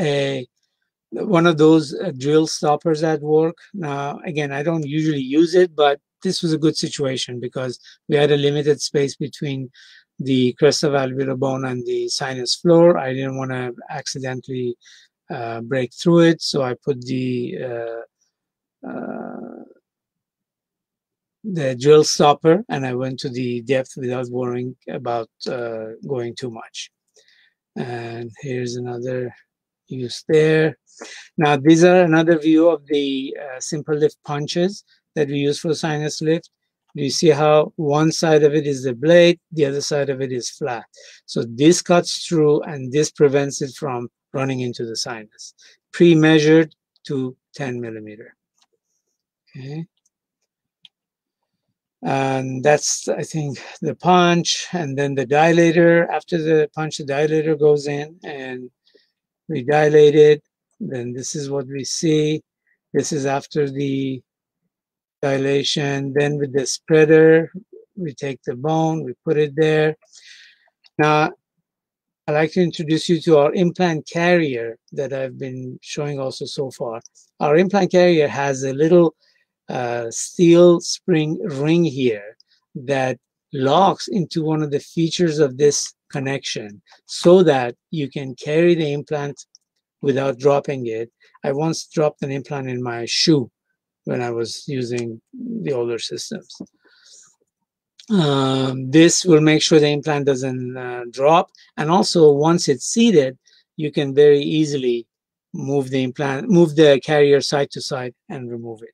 Speaker 2: one of those drill stoppers at work. Now, again, I don't usually use it, but this was a good situation because we had a limited space between the crest of alveolar bone and the sinus floor. I didn't want to accidentally break through it, so I put the drill stopper and I went to the depth without worrying about going too much. And here's another use there. Now, these are another view of the simple lift punches that we use for sinus lift. You see how one side of it is the blade, the other side of it is flat. So this cuts through and this prevents it from running into the sinus. Pre-measured to 10 millimeter. Okay. And that's, I think, the punch, and then the dilator. After the punch, the dilator goes in and we dilate it. Then this is what we see. This is after the dilation. Then with the spreader, we take the bone, we put it there. Now, I'd like to introduce you to our implant carrier that I've been showing also so far. Our implant carrier has a little steel spring ring here that locks into one of the features of this connection so that you can carry the implant without dropping it. I once dropped an implant in my shoe when I was using the older systems. This will make sure the implant doesn't drop, and also once it's seated, you can very easily move the carrier side to side and remove it.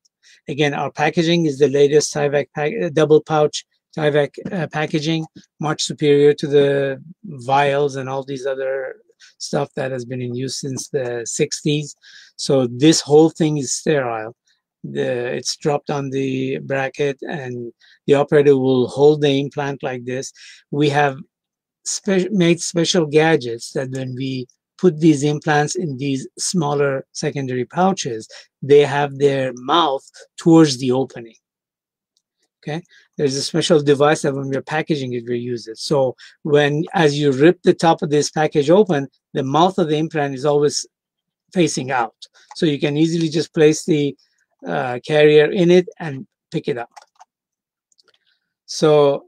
Speaker 2: Again, our packaging is the latest Tyvek double pouch Tyvek packaging, much superior to the vials and all these other stuff that has been in use since the 60s. So this whole thing is sterile. It's dropped on the bracket and the operator will hold the implant like this. We have made special gadgets that when we put these implants in these smaller secondary pouches, they have their mouth towards the opening. Okay, there's a special device that when we're packaging it, we use it. So as you rip the top of this package open, the mouth of the implant is always facing out. So you can easily just place the carrier in it and pick it up. So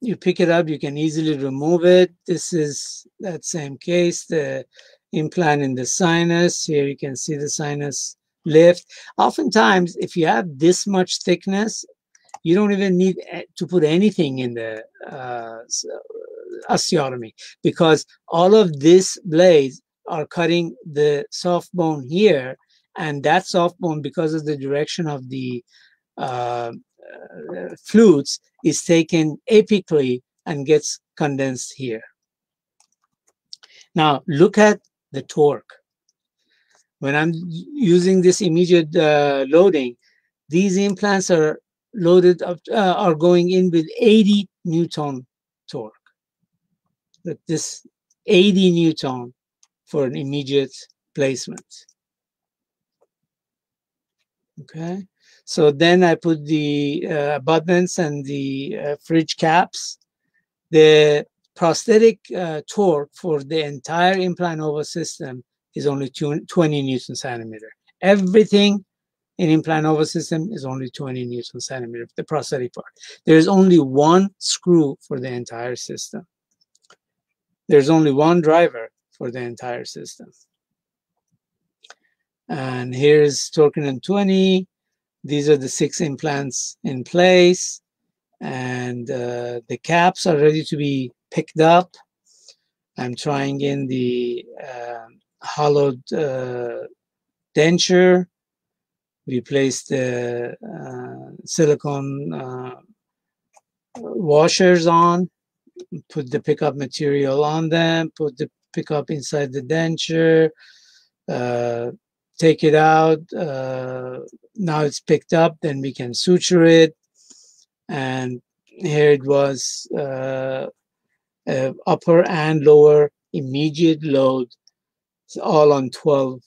Speaker 2: you pick it up, you can easily remove it. This is that same case, the implant in the sinus. Here you can see the sinus lift. Oftentimes, if you have this much thickness, you don't even need to put anything in the osteotomy because all of these blades are cutting the soft bone here, and that soft bone, because of the direction of the flutes, is taken apically and gets condensed here. Now, look at the torque. When I'm using this immediate loading, these implants are loaded up, are going in with 80 Newton torque. This 80 Newton for an immediate placement. Okay, so then I put the abutments and the fridge caps. The prosthetic torque for the entire implant Nova system is only 20 Newton centimeter. Everything in implant Nova system is only 20 Newton centimeter, the prosthetic part. There's only one screw for the entire system. There's only one driver for the entire system. And here's Torquenon 20. These are the 6 implants in place, and the caps are ready to be picked up. I'm trying in the hollowed denture. We place the silicone washers on, put the pickup material on them, put the pickup inside the denture, take it out. Now it's picked up, then we can suture it. And here it was, upper and lower immediate load, it's all on 12,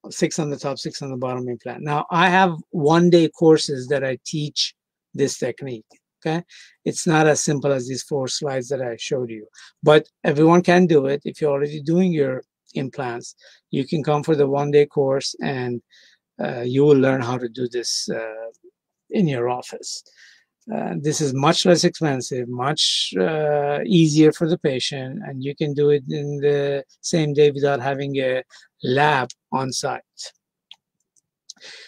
Speaker 2: 6 on the top, 6 on the bottom implant. Now I have 1-day courses that I teach this technique. Okay, it's not as simple as these 4 slides that I showed you, but everyone can do it. If you're already doing your implants, you can come for the 1-day course, and you will learn how to do this in your office. This is much less expensive, much easier for the patient, and you can do it in the same day without having a lab on site.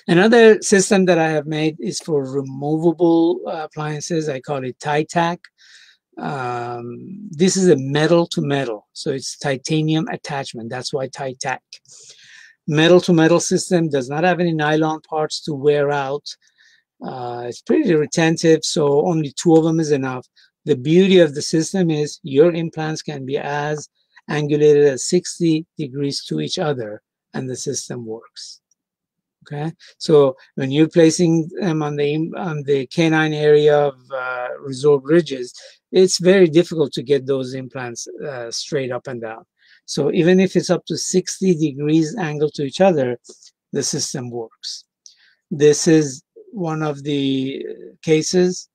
Speaker 2: Another system that I have made is for removable appliances. I call it TiTac. This is a metal to metal, so it's titanium attachment. That's why TiTac. Metal to metal system does not have any nylon parts to wear out. It's pretty retentive, so only 2 of them is enough. The beauty of the system is your implants can be as angulated as 60 degrees to each other, and the system works. Okay, so when you're placing them on the canine area of resorbed ridges, it's very difficult to get those implants straight up and down. So even if it's up to 60 degrees angle to each other, the system works. This is one of the cases,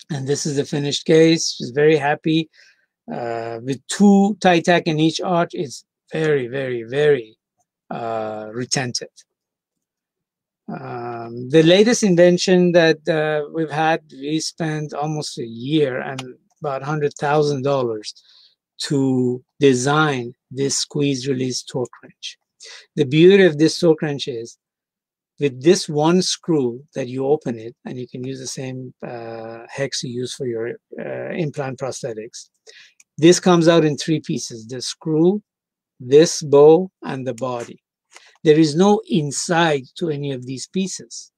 Speaker 2: and this is the finished case. She's very happy with 2 TiTac in each arch. It's very, very, very retentive. The latest invention that we've had, we spent almost a year and about $100,000 to design this squeeze release torque wrench. The beauty of this torque wrench is with this one screw that you open it, and you can use the same hex you use for your implant prosthetics. This comes out in 3 pieces: the screw, this bow, and the body. There is no inside to any of these pieces,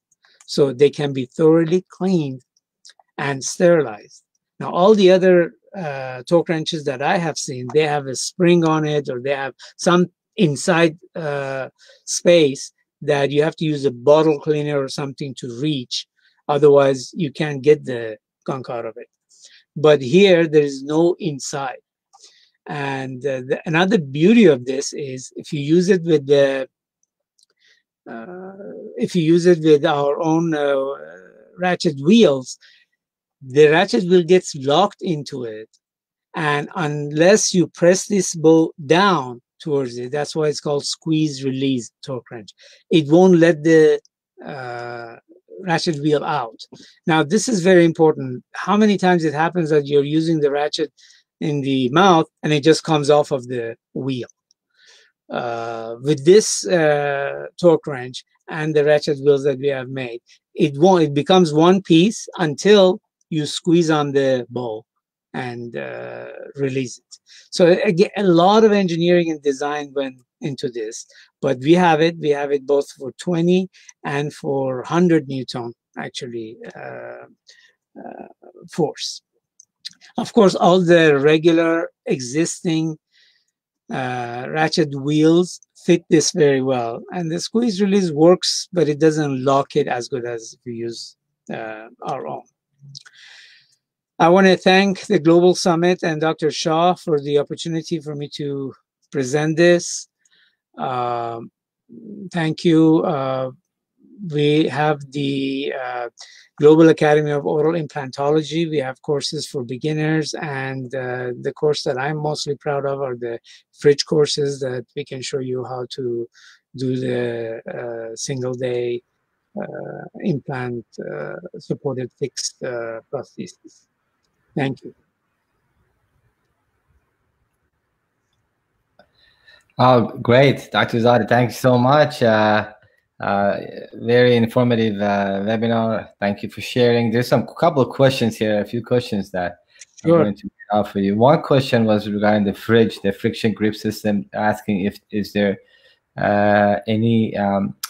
Speaker 2: so they can be thoroughly cleaned and sterilized. Now, all the other torque wrenches that I have seen, they have a spring on it, or they have some inside space that you have to use a bottle cleaner or something to reach. Otherwise, you can't get the gunk out of it. But here, there is no inside. And another beauty of this is if you use it with the our own ratchet wheels, the ratchet wheel gets locked into it, and unless you press this bow down towards it, that's why it's called squeeze release torque wrench, it won't let the ratchet wheel out. Now, this is very important. How many times it happens that you're using the ratchet in the mouth and it just comes off of the wheel? With this torque wrench and the ratchet wheels that we have made, it becomes one piece until you squeeze on the bow and release it. So again, a lot of engineering and design went into this, but we have it both for 20 and for 100 Newton actually force. Of course, all the regular existing ratchet wheels fit this very well, and the squeeze release works, but it doesn't lock it as good as if you use our own. I want to thank the Global Summit and Dr. Shah for the opportunity for me to present this. Thank you. We have the Global Academy of Oral Implantology. We have courses for beginners, and the course that I'm mostly proud of are the fridge courses that we can show you how to do the single day implant supported fixed prosthesis. Thank you.
Speaker 1: Oh, great, Dr. Zadeh. Thank you so much. Uh, Very informative webinar. Thank you for sharing. There's some couple of questions here, a few questions that I'm
Speaker 2: Sure.
Speaker 1: going to read out for you. One question was regarding the fridge, the friction grip system, asking if is there any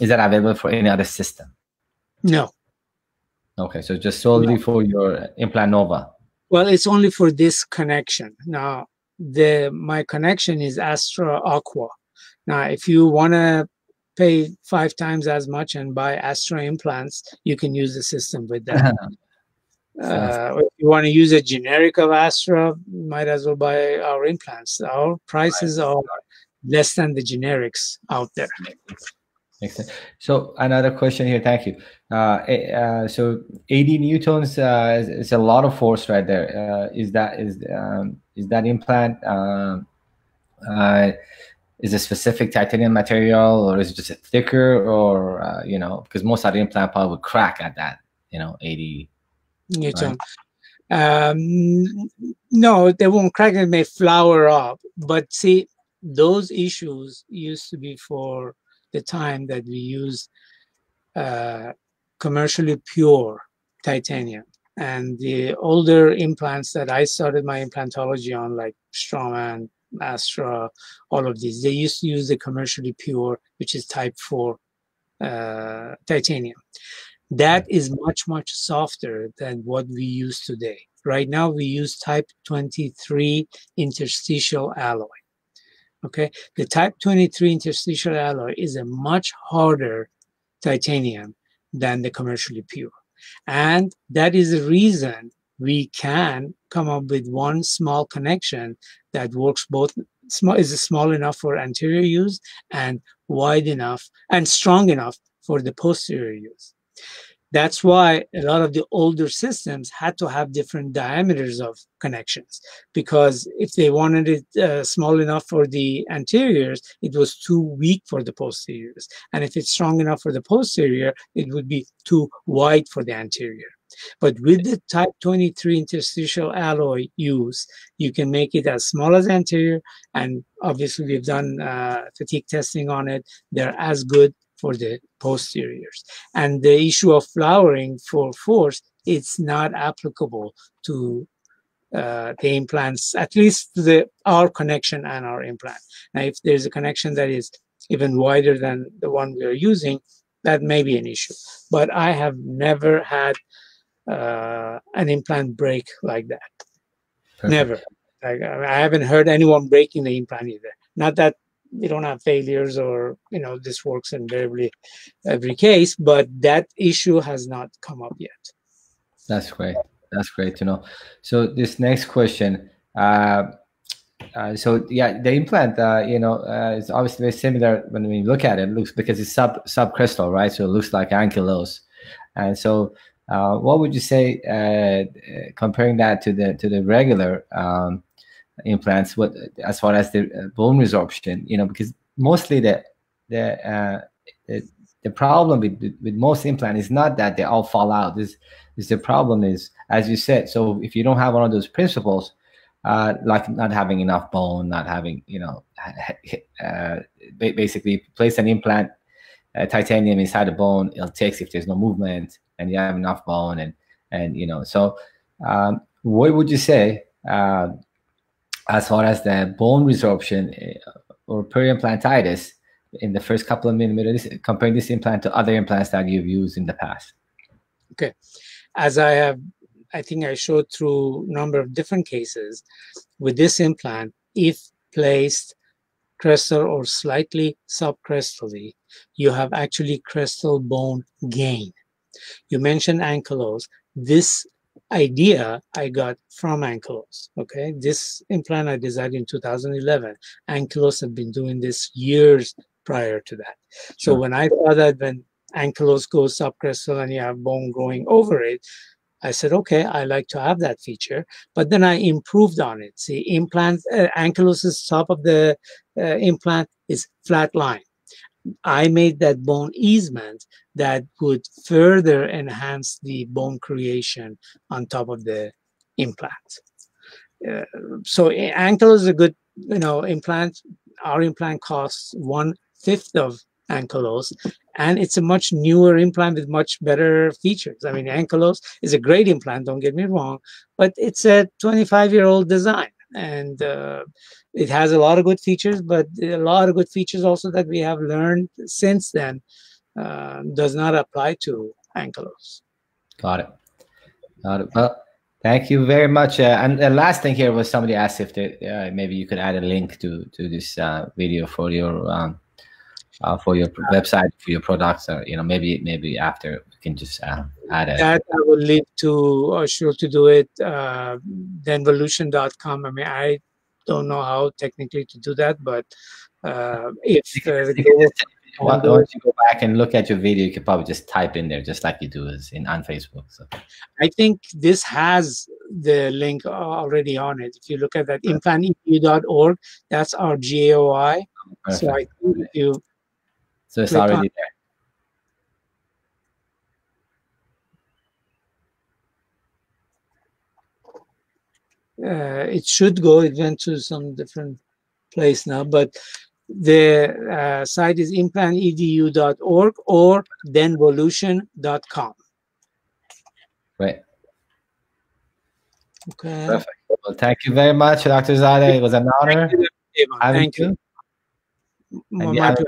Speaker 1: is that available for any other system?
Speaker 2: No.
Speaker 1: Okay, so just solely
Speaker 2: No.
Speaker 1: for your implant Nova.
Speaker 2: Well, it's only for this connection. Now, my connection is Astra Aqua. Now, if you want to pay 5 times as much and buy Astra implants, you can use the system with that.
Speaker 1: Sounds
Speaker 2: If you want to use a generic of Astra, you might as well buy our implants. Our prices are less than the generics out there.
Speaker 1: makes sense. So another question here. Thank you. So 80 newtons is a lot of force right there. Is that implant uh, is a specific titanium material, or is it just thicker, or because most of the implant probably would crack at that 80, right?
Speaker 2: Newton. No, they won't crack. It may flower up. But see, those issues used to be for the time that we used commercially pure titanium. And the older implants that I started my implantology on, like Straumann, Astra, all of these, they used to use the commercially pure, which is type 4 titanium. That is much, much softer than what we use today. Right now, we use type 23 interstitial alloy. Okay, the type 23 interstitial alloy is a much harder titanium than the commercially pure. And that is the reason we can come up with one small connection that works both is small enough for anterior use and wide enough and strong enough for the posterior use. That's why a lot of the older systems had to have different diameters of connections, because if they wanted it small enough for the anteriors, it was too weak for the posteriors. And if it's strong enough for the posterior, it would be too wide for the anterior. But with the type 23 interstitial alloy use, you can make it as small as anterior. And obviously, we've done fatigue testing on it. They're as good for the posteriors. And the issue of flowering for force, it's not applicable to the implants, at least to our connection and our implant. Now, if there's a connection that is even wider than the one we are using, that may be an issue. But I have never had an implant break like that.
Speaker 1: Perfect.
Speaker 2: Never. I haven't heard anyone breaking the implant either. Not that we don't have failures or this works in every case, but that issue has not come up yet.
Speaker 1: That's great. That's great to know. So this next question. So yeah, the implant, is obviously very similar when we look at it. It looks, because it's subcrystal, right? So it looks like ankylose. And so, what would you say, comparing that to the regular implants? What, as far as the bone resorption, because mostly the the problem with most implant is not that they all fall out. This is the problem is, as you said. So if you don't have one of those principles, like not having enough bone, not having, basically place an implant, titanium inside the bone, it'll take if there's no movement and you have enough bone, and so what would you say as far as the bone resorption or periimplantitis in the first couple of millimeters, comparing this implant to other implants that you've used in the past?
Speaker 2: Okay, as I think I showed through a number of different cases, with this implant, if placed crestal or slightly subcrestally, you have actually crestal bone gain. You mentioned ankylose. This idea I got from ankylose. Okay, this implant I designed in 2011. Ankylose had been doing this years prior to that. So when I saw that when ankylose goes subcrestal and you have bone growing over it, I said, okay, I like to have that feature, but then I improved on it. See, implant ankylose's top of the implant is flat line. I made that bone easement that would further enhance the bone creation on top of the implant. So ankylose is a good, implant. our implant costs 1/5 of Ankylos, and it's a much newer implant with much better features. I mean, Ankylos is a great implant, don't get me wrong, but it's a 25-year-old design, and it has a lot of good features, but a lot of good features also that we have learned since then does not apply to Ankylos.
Speaker 1: Got it. Got it. Well, thank you very much. And the last thing here was somebody asked if maybe you could add a link to this video for your website, for your products, or maybe after we can just add it.
Speaker 2: That I will leave to Ashul to do it. Denvolution.com. I mean, I don't know how technically to do that, but if
Speaker 1: once you go back and look at your video, you can probably just type in there, just like you do on Facebook. So
Speaker 2: I think this has the link already on it. If you look at that, implantedu.org, that's our GAOI.
Speaker 1: Perfect.
Speaker 2: So I think if you
Speaker 1: it's already
Speaker 2: there. It should go. It went to some different place now, but the site is implantedu.org or denvolution.com.
Speaker 1: Right.
Speaker 2: Okay.
Speaker 1: Perfect. Well, thank you very much, Dr. Zadeh. It was an honor.
Speaker 2: Thank you.
Speaker 1: My pleasure.